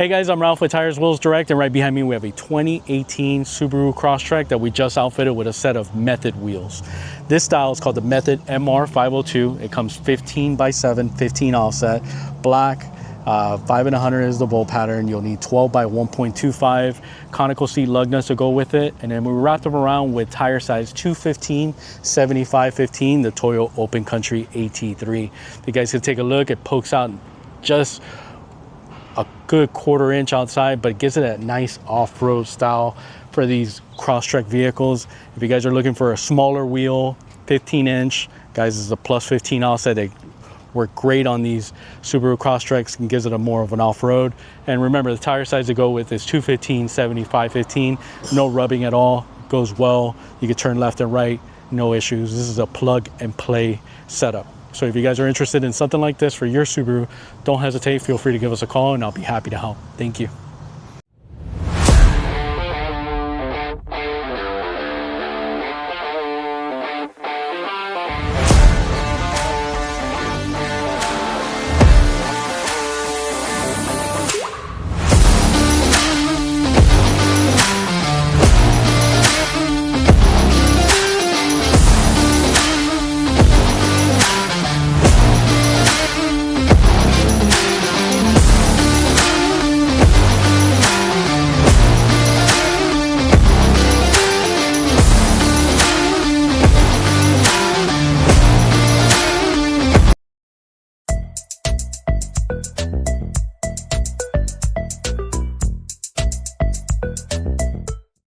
Hey guys, I'm Ralph with Tires, Wheels Direct, and right behind me we have a 2018 Subaru Crosstrek that we just outfitted with a set of Method wheels. This style is called the Method MR502. It comes 15x7, 15 offset, black, 5 and 100 is the bolt pattern. You'll need 12 by 1.25 conical seat lug nuts to go with it, and then we wrapped them around with tire size 215, 75, 15, the Toyo Open Country AT3. If you guys can take a look, it pokes out just a good 1/4 inch outside, but it gives it that nice off-road style for these Crosstrek vehicles. If you guys are looking for a smaller wheel, 15 inch, guys, this is a plus 15 offset. They work great on these Subaru Crosstreks and gives it a more of an off-road. And remember, the tire size to go with is 215, 75, 15. No rubbing at all, goes well. You can turn left and right, no issues. This is a plug and play setup. So if you guys are interested in something like this for your Subaru, don't hesitate, feel free to give us a call and I'll be happy to help. Thank you.